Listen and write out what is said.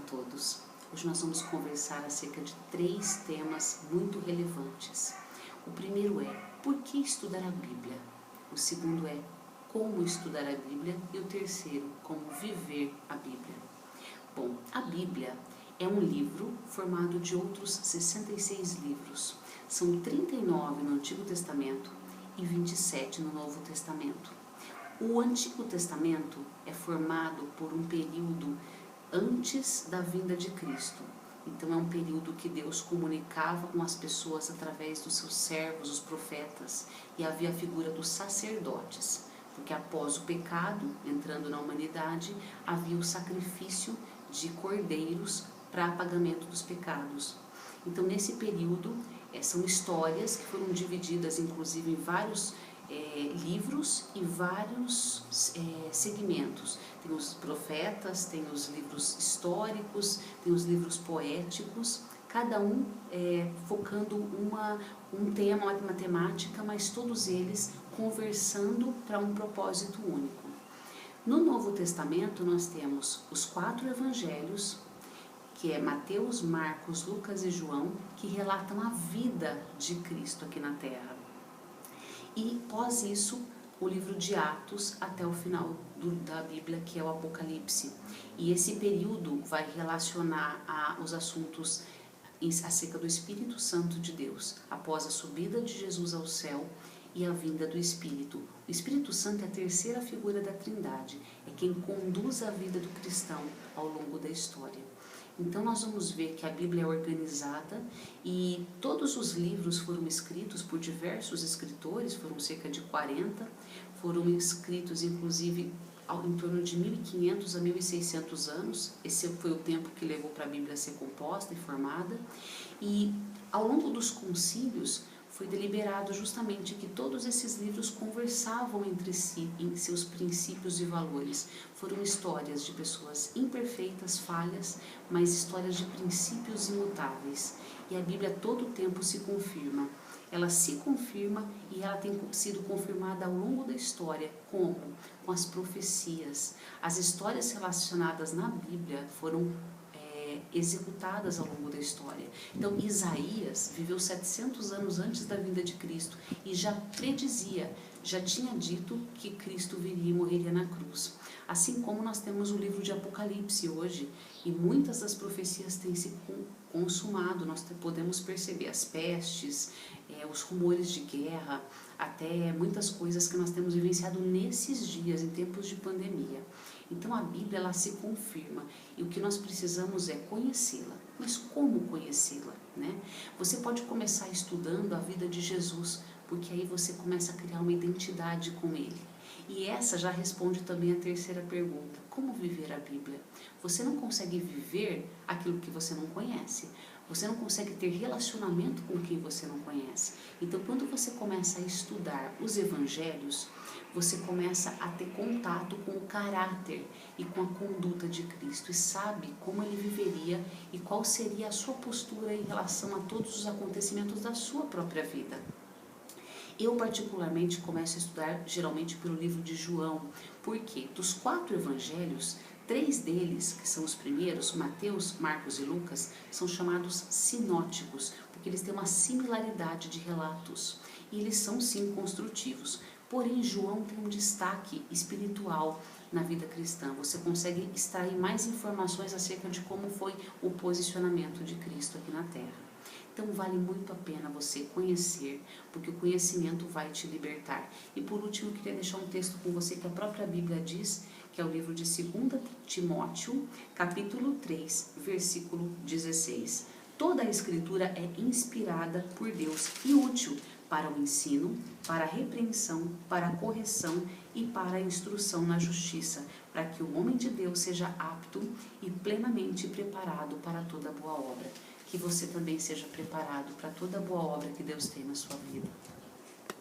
todos. Hoje nós vamos conversar acerca de 3 temas muito relevantes. O primeiro é, por que estudar a Bíblia? O segundo é, como estudar a Bíblia? E o terceiro, como viver a Bíblia. Bom, a Bíblia é um livro formado de outros 66 livros. São 39 no Antigo Testamento e 27 no Novo Testamento. O Antigo Testamento é formado por um período antes da vinda de Cristo. Então é um período que Deus comunicava com as pessoas através dos seus servos, os profetas, e havia a figura dos sacerdotes, porque após o pecado, entrando na humanidade, havia o sacrifício de cordeiros para apagamento dos pecados. Então nesse período, são histórias que foram divididas inclusive em vários livros e vários segmentos. Tem os profetas, tem os livros históricos, tem os livros poéticos, cada um focando um tema, uma temática, mas todos eles conversando para um propósito único. No Novo Testamento nós temos os 4 evangelhos, que é Mateus, Marcos, Lucas e João, que relatam a vida de Cristo aqui na Terra. E, após isso, o livro de Atos até o final da Bíblia, que é o Apocalipse. E esse período vai relacionar os assuntos acerca do Espírito Santo de Deus, após a subida de Jesus ao céu e a vinda do Espírito. O Espírito Santo é a terceira figura da Trindade, é quem conduz a vida do cristão ao longo da história. Então nós vamos ver que a Bíblia é organizada e todos os livros foram escritos por diversos escritores, foram cerca de 40, foram escritos inclusive em torno de 1500 a 1600 anos, esse foi o tempo que levou para a Bíblia ser composta e formada, e ao longo dos concílios foi deliberado justamente que todos esses livros conversavam entre si em seus princípios e valores. Foram histórias de pessoas imperfeitas, falhas, mas histórias de princípios imutáveis. E a Bíblia todo o tempo se confirma. Ela se confirma e ela tem sido confirmada ao longo da história. Como? Com as profecias. As histórias relacionadas na Bíblia foram executadas ao longo da história. Então Isaías viveu 700 anos antes da vinda de Cristo e já predizia, já tinha dito que Cristo viria e morreria na cruz. Assim como nós temos o livro de Apocalipse hoje, e muitas das profecias têm se consumado, nós podemos perceber as pestes, os rumores de guerra, até muitas coisas que nós temos vivenciado nesses dias, em tempos de pandemia. Então a Bíblia ela se confirma e o que nós precisamos é conhecê-la. Mas como conhecê-la, né? Você pode começar estudando a vida de Jesus, porque aí você começa a criar uma identidade com ele. E essa já responde também a terceira pergunta, como viver a Bíblia? Você não consegue viver aquilo que você não conhece. Você não consegue ter relacionamento com quem você não conhece. Então, quando você começa a estudar os evangelhos, você começa a ter contato com o caráter e com a conduta de Cristo e sabe como ele viveria e qual seria a sua postura em relação a todos os acontecimentos da sua própria vida. Eu particularmente começo a estudar geralmente pelo livro de João, porque dos 4 evangelhos, 3 deles, que são os primeiros, Mateus, Marcos e Lucas, são chamados sinóticos, porque eles têm uma similaridade de relatos e eles são sim construtivos. Porém, João tem um destaque espiritual na vida cristã. Você consegue extrair mais informações acerca de como foi o posicionamento de Cristo aqui na Terra. Então vale muito a pena você conhecer, porque o conhecimento vai te libertar. E por último, eu queria deixar um texto com você que a própria Bíblia diz, que é o livro de 2 Timóteo, capítulo 3, versículo 16. Toda a Escritura é inspirada por Deus e útil para o ensino, para a repreensão, para a correção e para a instrução na justiça, para que o homem de Deus seja apto e plenamente preparado para toda boa obra. Que você também seja preparado para toda boa obra que Deus tem na sua vida.